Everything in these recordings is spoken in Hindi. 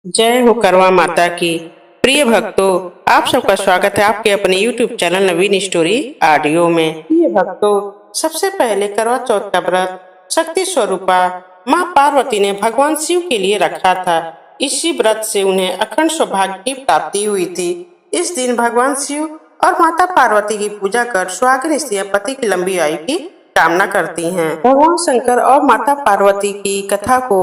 जय हो करवा माता की। प्रिय भक्तों, आप सबका स्वागत है आपके अपने YouTube चैनल नवीन स्टोरी ऑडियो में। प्रिय भक्तों, सबसे पहले करवा चौथ का व्रत शक्ति स्वरूपा माँ पार्वती ने भगवान शिव के लिए रखा था। इसी व्रत से उन्हें अखंड सौभाग्य की प्राप्ति हुई थी। इस दिन भगवान शिव और माता पार्वती की पूजा कर सुहागिन स्त्रियां पति की लंबी आयु की कामना करती हैं। भगवान शंकर और माता पार्वती की कथा को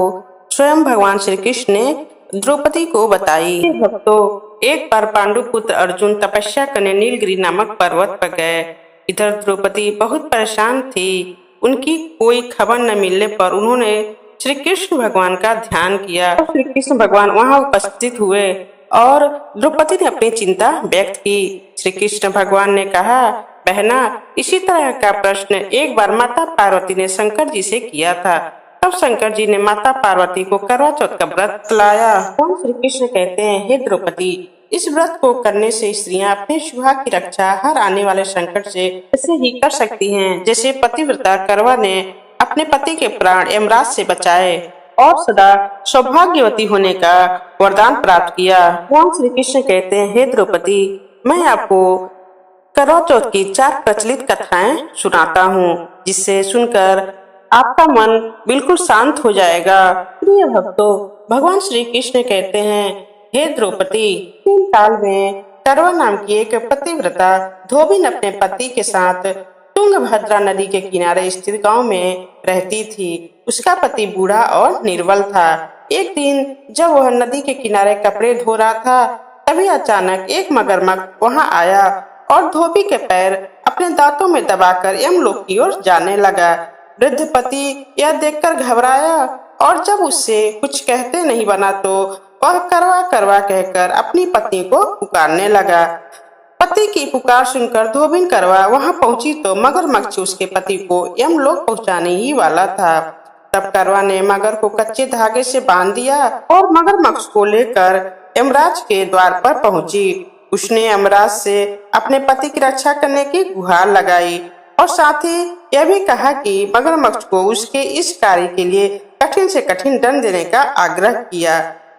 स्वयं भगवान श्री कृष्ण ने द्रौपदी को बताई। भक्तों, एक बार पांडु पुत्र अर्जुन तपस्या करने नीलगिरी नामक पर्वत पर गए। इधर द्रौपदी बहुत परेशान थी। उनकी कोई खबर न मिलने पर उन्होंने श्री कृष्ण भगवान का ध्यान किया। श्री कृष्ण भगवान वहां उपस्थित हुए और द्रौपदी ने अपनी चिंता व्यक्त की। श्री कृष्ण भगवान ने कहा, बहना, इसी तरह का प्रश्न एक बार माता पार्वती ने शंकर जी से किया था। तब शंकर जी ने माता पार्वती को करवा चौथ का व्रत लाया। श्री कृष्ण कहते हैं, हे द्रौपदी, इस व्रत को करने से स्त्रियां अपने सुहाग की रक्षा हर आने वाले संकट से ऐसे ही कर सकती हैं, जैसे पतिव्रता करवा ने अपने पति के प्राण यमराज से बचाए और सदा सौभाग्यवती होने का वरदान प्राप्त किया। भगवान श्री कृष्ण कहते हैं, हे द्रौपदी, मैं आपको करवा चौथ की 4 प्रचलित कथाएं सुनाता हूँ, जिससे सुनकर आपका मन बिल्कुल शांत हो जाएगा। प्रिय भक्तों, भगवान श्री कृष्ण कहते हैं, हे द्रौपदी, तीन काल में करवा नाम की एक पतिव्रता धोबिन अपने पति के साथ तुंगभद्रा नदी के किनारे स्थित गांव में रहती थी। उसका पति बूढ़ा और निर्बल था। एक दिन जब वह नदी के किनारे कपड़े धो रहा था, तभी अचानक एक मगरमच्छ वहां आया और धोबी के पैर अपने दांतों में दबाकर यमलोक की ओर जाने लगा। वृद्ध पति यह देखकर घबराया और जब उससे कुछ कहते नहीं बना तो वह करवा करवा कहकर अपनी पत्नी को पुकारने लगा। पति की पुकार सुनकर धोबिन करवा वहां पहुंची तो मगरमच्छ उसके पति को यमलोक पहुंचाने ही वाला था। तब करवा ने मगर को कच्चे धागे से बांध दिया और मगरमच्छ को लेकर यमराज के द्वार पर पहुंची। उसने यमराज से अपने पति की रक्षा करने की गुहार लगाई और साथ ही यह भी कहा कि मगरमच्छ को उसके इस कार्य के लिए कठिन से कठिन दंड देने का आग्रह किया।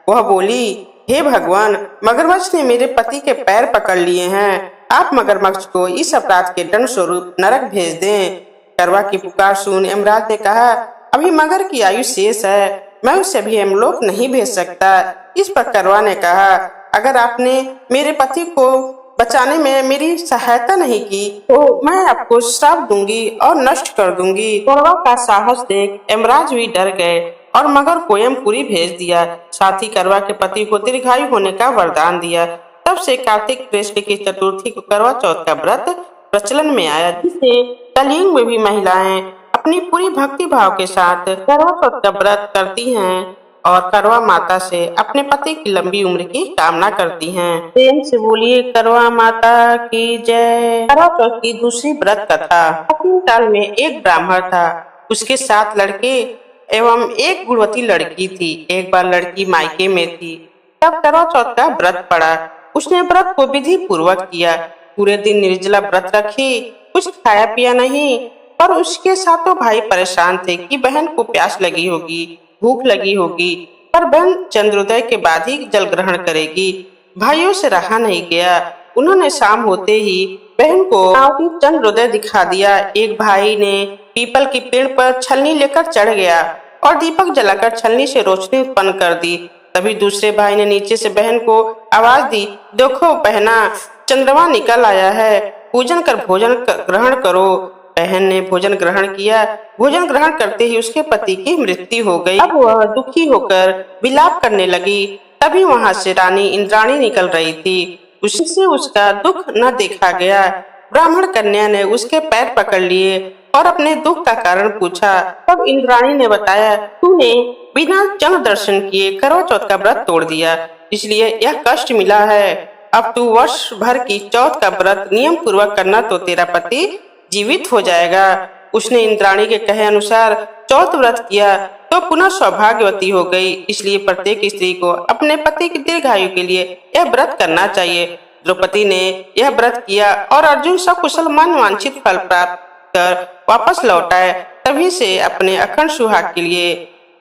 वह बोली, हे भगवान, मगरमच्छ ने मेरे पति के पैर पकड़ लिए हैं। आप मगरमच्छ को इस अपराध के दंड स्वरूप नरक भेज दें। करवा की पुकार सुन यमराज ने कहा, अभी मगर की आयु शेष है, मैं उसे अभी यमलोक नहीं भेज सकता। इस पर करवा ने कहा, अगर आपने मेरे पति को बचाने में मेरी सहायता नहीं की तो मैं आपको श्राप दूंगी और नष्ट कर दूंगी। करवा का साहस देख यमराज भी डर गए और मगर को यमपुरी भेज दिया। साथ ही करवा के पति को दीर्घायु होने का वरदान दिया। तब से कार्तिक कृष्ण की चतुर्थी को करवा चौथ का व्रत प्रचलन में आया, जिसे कलयुग में भी महिलाएं अपनी पूरी भक्ति भाव के साथ करवा चौथ का व्रत करती हैं और करवा माता से अपने पति की लंबी उम्र की कामना करती हैं। प्रेम से बोलिए करवा माता की जय। करवा चौथ की दूसरी व्रत कथा। प्राचीन काल में एक ब्राह्मण था। उसके 7 लड़के एवं एक गुणवती लड़की थी। एक बार लड़की मायके में थी, तब करवा चौथ का व्रत पड़ा। उसने व्रत को विधि पूर्वक किया। पूरे दिन निर्जला व्रत रखी, कुछ खाया पिया नहीं। पर उसके सातों भाई परेशान थे कि बहन को प्यास लगी होगी, भूख लगी होगी, पर बहन चंद्रोदय के बाद ही जल ग्रहण करेगी। भाइयों से रहा नहीं गया। उन्होंने शाम होते ही बहन को चंद्रोदय दिखा दिया। एक भाई ने पीपल की पेड़ पर छलनी लेकर चढ़ गया और दीपक जलाकर छलनी से रोशनी उत्पन्न कर दी। तभी दूसरे भाई ने नीचे से बहन को आवाज दी, देखो बहना, चंद्रमा निकल आया है, पूजन कर भोजन ग्रहण करो। बहन ने भोजन ग्रहण किया। भोजन ग्रहण करते ही उसके पति की मृत्यु हो गई। अब वह दुखी होकर विलाप करने लगी। तभी वहां से रानी इंद्राणी निकल रही थी। उससे उसका दुख न देखा गया। ब्राह्मण कन्या ने उसके पैर पकड़ लिए और अपने दुख का कारण पूछा। तब इंद्राणी ने बताया, तूने बिना चंद्र दर्शन किए करवा चौथ का व्रत तोड़ दिया, इसलिए यह कष्ट मिला है। अब तू वर्ष भर की चौथ का व्रत नियम पूर्वक करना तो तेरा पति जीवित हो जाएगा। उसने इंद्राणी के कहे अनुसार चौथ व्रत किया तो पुनः सौभाग्यवती हो गई। इसलिए प्रत्येक स्त्री को अपने पति की दीर्घायु के लिए यह व्रत करना चाहिए। द्रौपदी ने यह व्रत किया और अर्जुन सकुशल मन वांछित फल प्राप्त कर वापस लौट आए। तभी से अपने अखंड सुहाग के लिए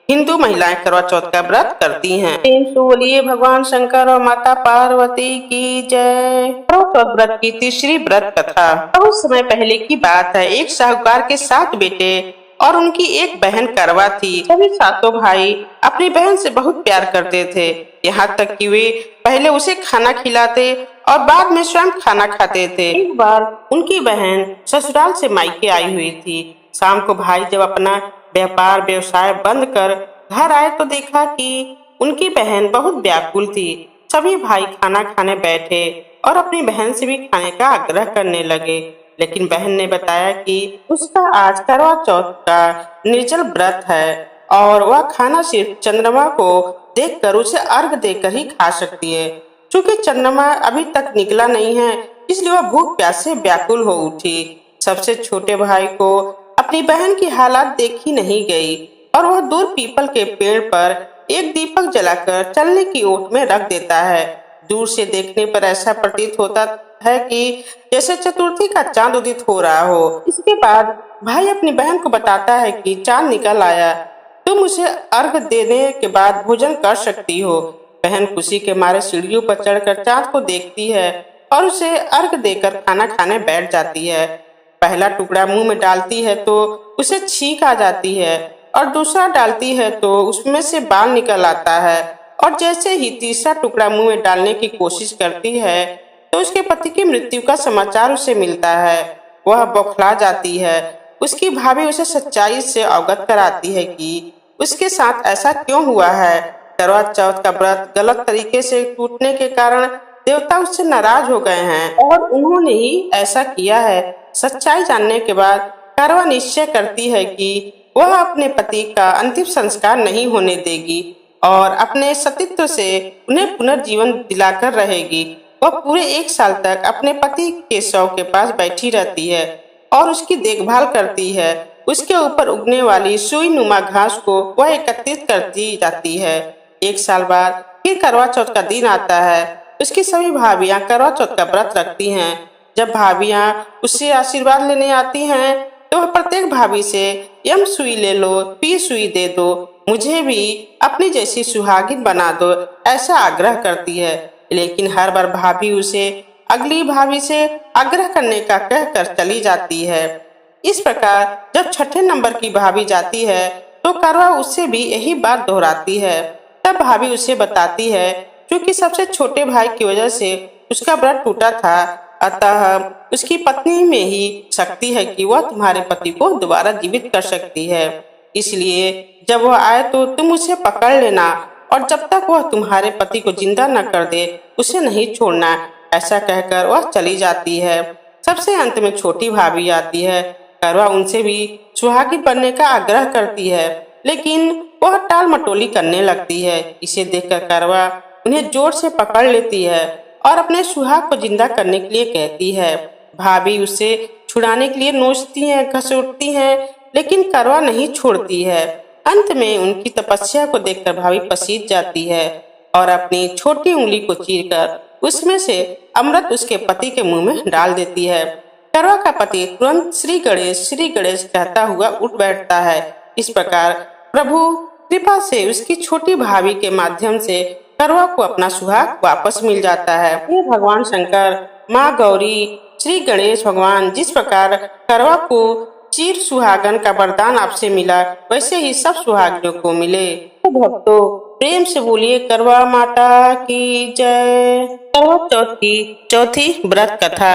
हिंदू महिलाएं करवा चौथ का व्रत करती हैं। प्रेम से बोलिए भगवान शंकर और माता पार्वती की जय। करवा चौथ व्रत की तीसरी व्रत कथा। बहुत समय पहले की बात है। एक साहूकार के 7 बेटे और उनकी एक बहन करवा थी। सभी सातों भाई अपनी बहन से बहुत प्यार करते थे, यहाँ तक कि वे पहले उसे खाना खिलाते और बाद में स्वयं खाना खाते थे। एक बार उनकी बहन ससुराल से मायके आई हुई थी। शाम को भाई जब अपना व्यापार व्यवसाय बंद कर घर आए तो देखा कि उनकी बहन बहुत व्याकुल थी। सभी भाई खाना खाने बैठे और अपनी बहन से भी खाने का आग्रह करने लगे, लेकिन बहन ने बताया कि उसका आज करवा चौथ का निर्जल व्रत है और वह खाना सिर्फ चंद्रमा को देखकर उसे अर्घ देकर ही खा सकती है। चूँकि चंद्रमा अभी तक निकला नहीं है, इसलिए वह भूख प्यास से व्याकुल हो उठी। सबसे छोटे भाई को अपनी बहन की हालत देखी नहीं गई और वह दूर पीपल के पेड़ पर एक दीपक जलाकर चलने की ओट में रख देता है। दूर से देखने पर ऐसा प्रतीत होता है कि जैसे चतुर्थी का चांद उदित हो रहा हो। इसके बाद भाई अपनी बहन को बताता है कि चांद निकल आया, तुम उसे अर्घ देने के बाद भोजन कर सकती हो। बहन खुशी के मारे सीढ़ियों पर चढ़कर चांद को देखती है और उसे अर्घ देकर खाना खाने बैठ जाती है। पहला टुकड़ा मुंह में डालती है तो उसे छींक आ जाती है और दूसरा डालती है तो उसमें से बाल निकल आता है और जैसे ही तीसरा टुकड़ा मुंह में डालने की कोशिश करती है तो उसके पति की मृत्यु का समाचार उसे मिलता है। वह बौखला जाती है। उसकी भाभी उसे सच्चाई से अवगत कराती है कि उसके साथ ऐसा क्यों हुआ है। करवा चौथ का व्रत गलत तरीके से टूटने के कारण देवता उससे नाराज हो गए हैं और उन्होंने ही ऐसा किया है। सच्चाई जानने के बाद करवा निश्चय करती है कि वह अपने पति का अंतिम संस्कार नहीं होने देगी और अपने सतीत्व से उन्हें पुनर्जीवन दिलाकर रहेगी। वह पूरे 1 साल तक अपने पति के शव के पास बैठी रहती है और उसकी देखभाल करती है। उसके ऊपर उगने वाली सुई नुमा घास को वह एकत्रित करती जाती है। 1 साल बाद फिर करवा चौथ का दिन आता है। उसकी सभी भाभियां करवा चौथ का व्रत रखती हैं। जब भाभियां उससे आशीर्वाद लेने आती हैं तो वह प्रत्येक भाभी से यम सुई ले लो, पी सुई दे दो, मुझे भी अपनी जैसी सुहागिन बना दो, ऐसा आग्रह करती है। लेकिन हर बार भाभी उसे अगली भाभी से आग्रह करने का कहकर चली जाती है। इस प्रकार जब छठे नंबर की भाभी जाती है तो करवा उससे भी यही बात दोहराती है। तब भाभी उसे बताती है क्योंकि सबसे छोटे भाई की वजह से उसका व्रत टूटा था, अतः उसकी पत्नी में ही शक्ति है कि वह तुम्हारे पति को दोबारा जीवित कर सकती है। इसलिए जब वह आए तो तुम उसे पकड़ लेना और जब तक वह तुम्हारे पति को जिंदा न कर दे उसे नहीं छोड़ना। ऐसा कहकर वह चली जाती है। सबसे अंत में छोटी भाभी आती है। करवा उनसे भी सुहागिन बनने का आग्रह करती है, लेकिन वह टाल मटोली करने लगती है। इसे देखकर करवा उन्हें जोर से पकड़ लेती है और अपने सुहाग को जिंदा करने के लिए कहती है। भाभी उसे छुड़ाने के लिए नोचती हैं, घसीटती हैं, लेकिन करवा नहीं छोड़ती है। अंत में उनकी तपस्या को देखकर भाभी पसीज जाती है और अपनी छोटी उंगली को चीरकर उसमें से अमृत उसके पति के मुंह में डाल देती है। करवा का पति तुरंत श्री गणेश कहता हुआ उठ बैठता है। इस प्रकार प्रभु कृपा से उसकी छोटी भाभी के माध्यम से करवा को अपना सुहाग वापस मिल जाता है। ये भगवान शंकर, माँ गौरी, श्री गणेश भगवान, जिस प्रकार करवा को चिर सुहागन का वरदान आपसे मिला, वैसे ही सब सुहागिनों को मिले। तो भक्तों प्रेम से बोलिए करवा माता की जय। करवा चौथ की चौथी व्रत कथा।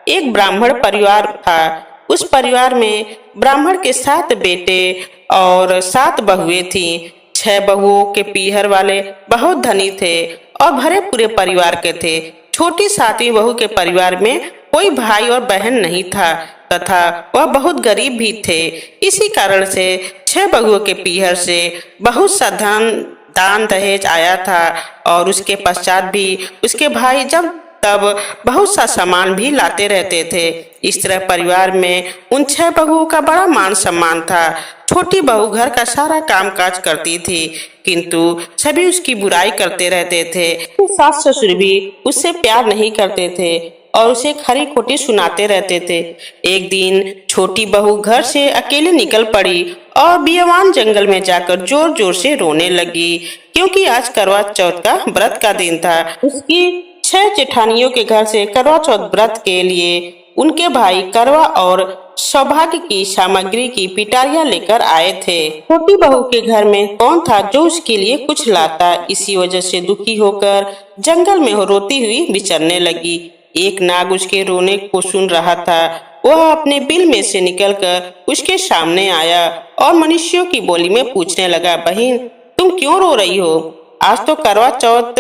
एक ब्राह्मण परिवार था। उस परिवार में ब्राह्मण के 7 बेटे और 7 बहुएं थीं। 6 बहुओं के पीहर वाले बहुत धनी थे और भरे पूरे परिवार के थे। छोटी 7वीं बहू के परिवार में कोई भाई और बहन नहीं था तथा वह बहुत गरीब भी थे। इसी कारण से 6 बहुओं के पीहर से बहुत सा धन दान दहेज आया था और उसके पश्चात भी उसके भाई जब तब बहुत सा सामान भी लाते रहते थे। इस तरह परिवार में उन 6 बहुओं का बड़ा मान सम्मान था। छोटी बहू घर का सारा काम काज करती थी, किंतु सभी उसकी बुराई करते रहते थे। सास ससुर भी उससे प्यार नहीं करते थे। और उसे खरी खोटी सुनाते रहते थे। एक दिन छोटी बहू घर से अकेले निकल पड़ी और बियावान जंगल में जाकर जोर जोर से रोने लगी, क्योंकि आज करवा चौथ का व्रत का दिन था। उसकी 6 जेठानियों के घर से करवा चौथ व्रत के लिए उनके भाई करवा और सौभाग्य की सामग्री की पिटारियां लेकर आए थे। छोटी बहू के घर में कौन था जो उसके लिए कुछ लाता। इसी वजह से दुखी होकर जंगल में रोती हुई विचरने लगी। एक नाग उसके रोने को सुन रहा था। वह अपने बिल में से निकलकर उसके सामने आया और मनुष्यों की बोली में पूछने लगा, बहन तुम क्यों रो रही हो? आज तो करवा चौथ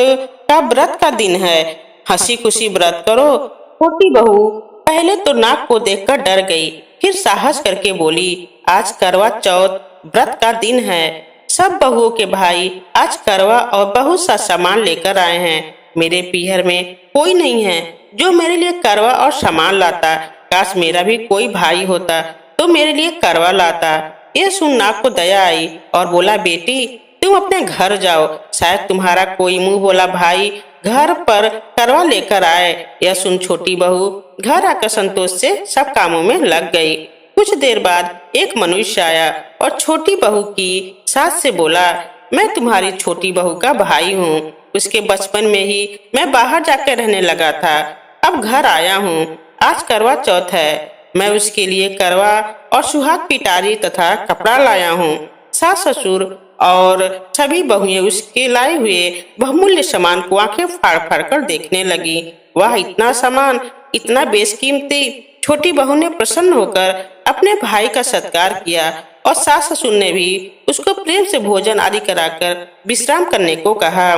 का व्रत का दिन है, हंसी खुशी व्रत करो। छोटी बहू पहले तो नाग को देखकर डर गई, फिर साहस करके बोली, आज करवा चौथ व्रत का दिन है। सब बहुओं के भाई आज करवा और बहुत सा सामान लेकर आए हैं। मेरे पीहर में कोई नहीं है जो मेरे लिए करवा और सामान लाता। काश मेरा भी कोई भाई होता तो मेरे लिए करवा लाता। यह सुन नाग को दया आई और बोला, बेटी तुम अपने घर जाओ, शायद तुम्हारा कोई मुंह बोला भाई घर पर करवा लेकर आए। यह सुन छोटी बहू घर आकर संतोष से सब कामों में लग गई। कुछ देर बाद एक मनुष्य आया और छोटी बहू की सास से बोला, मैं तुम्हारी छोटी बहू का भाई हूँ। उसके बचपन में ही मैं बाहर जाकर रहने लगा था, अब घर आया हूँ। आज करवा चौथ है, मैं उसके लिए करवा और सुहाग पिटारी तथा कपड़ा लाया हूँ। सास ससुर और सभी बहुएं उसके लाए हुए बहुमूल्य सामान को आंखें फाड़ फाड़ कर देखने लगी। वह इतना सामान, इतना बेशकीमती। छोटी बहू ने प्रसन्न होकर अपने भाई का सत्कार किया और सास ससुर ने भी उसको प्रेम से भोजन आदि कराकर विश्राम करने को कहा।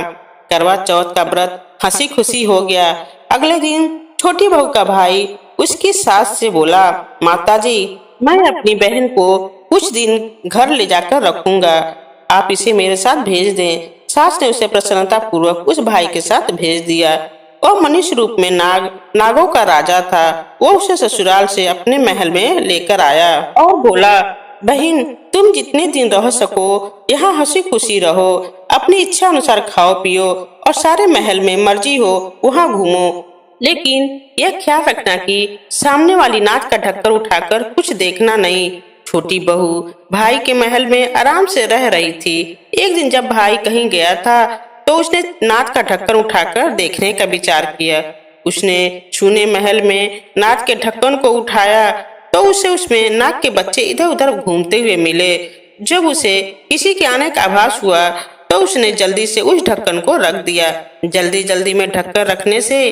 करवा चौथ का व्रत हंसी खुशी हो गया। अगले दिन छोटी बहू का भाई उसकी सास से बोला, माताजी मैं अपनी बहन को कुछ दिन घर ले जाकर रखूंगा, आप इसे मेरे साथ भेज दें। सास ने उसे प्रसन्नता पूर्वक उस भाई के साथ भेज दिया। वह मनुष्य रूप में नागों का राजा था। वो उसे ससुराल से अपने महल में लेकर आया और बोला, बहन तुम जितने दिन रह सको यहाँ हंसी खुशी रहो, अपनी इच्छा अनुसार खाओ पियो और सारे महल में मर्जी हो वहाँ घूमो, लेकिन यह ख्याल रखना कि सामने वाली नाक का ढक्कन उठाकर कुछ देखना नहीं। छोटी बहू भाई के महल में आराम से रह रही थी। एक दिन जब भाई कहीं गया था तो उसने नाक का ढक्कन उठाकर देखने का विचार किया। उसने सूने महल में नाक के ढक्कन को उठाया तो उसे उसमें नाक के बच्चे इधर उधर घूमते हुए मिले। जब उसे किसी के आने का आभास हुआ तो उसने जल्दी से उस ढक्कन को रख दिया। जल्दी जल्दी में ढक्कन रखने से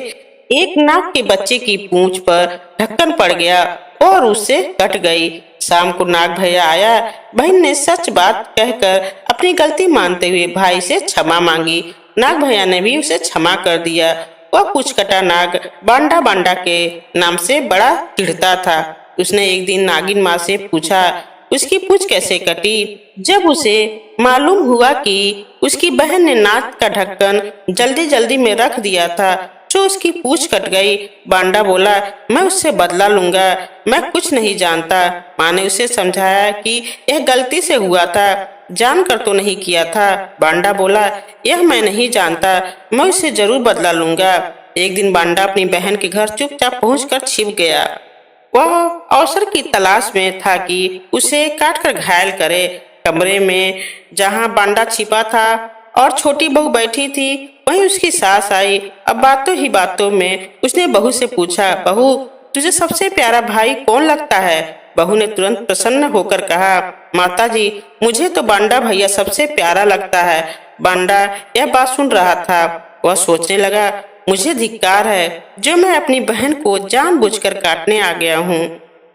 एक नाग के बच्चे की पूंछ पर ढक्कन पड़ गया और उससे कट गई। शाम को नाग भैया आया। बहन ने सच बात कहकर अपनी गलती मानते हुए भाई से क्षमा मांगी। नाग भैया ने भी उसे क्षमा कर दिया। वह पूछ कटा नाग बांडा बांडा के नाम से बड़ा चिढ़ता था। उसने एक दिन नागिन माँ से पूछा उसकी पूंछ कैसे कटी। जब उसे मालूम हुआ कि उसकी बहन ने नाक का ढक्कन जल्दी जल्दी में रख दिया था तो उसकी पूंछ कट गई। बांडा बोला, मैं उससे बदला लूंगा, मैं कुछ नहीं जानता। माँ ने उसे समझाया कि यह गलती से हुआ था, जानकर तो नहीं किया था। बांडा बोला, यह मैं नहीं जानता, मैं उससे जरूर बदला लूंगा। एक दिन बांडा अपनी बहन के घर चुपचाप पहुंचकर छिप गया। वह अवसर की तलाश में था कि उसे काटकर घायल करे। कमरे में जहां बांडा छिपा था और छोटी बहू बैठी थी वहीं उसकी सास आई। अब बातों ही बातों में उसने बहू से पूछा, बहू तुझे सबसे प्यारा भाई कौन लगता है? बहू ने तुरंत प्रसन्न होकर कहा, माताजी मुझे तो बांडा भैया सबसे प्यारा लगता है। बांडा यह बात सुन रहा था। वह सोचने लगा, मुझे धिक्कार है जो मैं अपनी बहन को जानबूझकर काटने आ गया हूँ।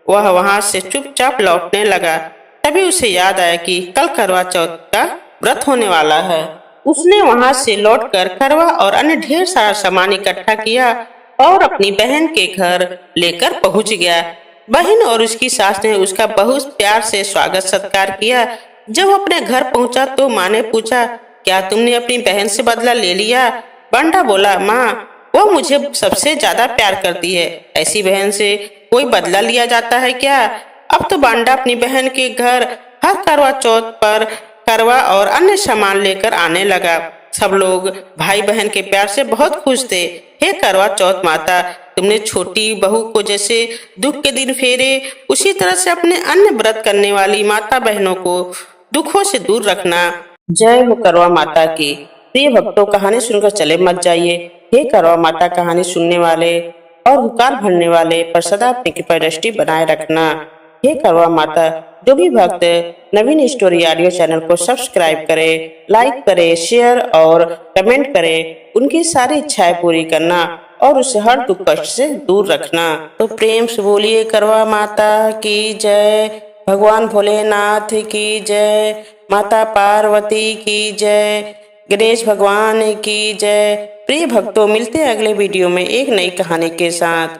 वह वहाँ से चुपचाप लौटने लगा। तभी उसे याद आया कि कल करवा चौथ का व्रत होने वाला है। उसने वहाँ से लौटकर करवा और अन्य ढेर सारा सामान इकट्ठा किया और अपनी बहन के घर लेकर पहुँच गया। बहन और उसकी सास ने उसका बहुत प्यार से स्वागत सत्कार किया। जब अपने घर पहुँचा तो माँ ने पूछा, क्या तुमने अपनी बहन से बदला ले लिया? बांडा बोला, माँ वो मुझे सबसे ज्यादा प्यार करती है, ऐसी बहन से कोई बदला लिया जाता है क्या? अब तो बांडा अपनी बहन के घर हर करवा चौथ पर करवा और अन्य सामान लेकर आने लगा। सब लोग भाई बहन के प्यार से बहुत खुश थे। हे करवा चौथ माता, तुमने छोटी बहू को जैसे दुख के दिन फेरे, उसी तरह से अपने अन्य व्रत करने वाली माता बहनों को दुखों से दूर रखना। जय हो करवा माता की। प्रिय भक्तों, कहानी सुनकर चले मत जाइए। हे करवा माता, कहानी सुनने वाले और हुकार भरने वाले पर सदा अपनी कृपा दृष्टि बनाए रखना। हे करवा माता, जो भी भक्त नवीन स्टोरी ऑडियो चैनल को सब्सक्राइब करे, लाइक करे, शेयर और कमेंट करे, उनकी सारी इच्छाएं पूरी करना और उसे हर दुख कष्ट से दूर रखना। तो प्रेम से बोलिए करवा माता की जय, भगवान भोलेनाथ की जय, माता पार्वती की जय, गणेश भगवान की जय। प्रिय भक्तों, मिलते हैं अगले वीडियो में एक नई कहानी के साथ।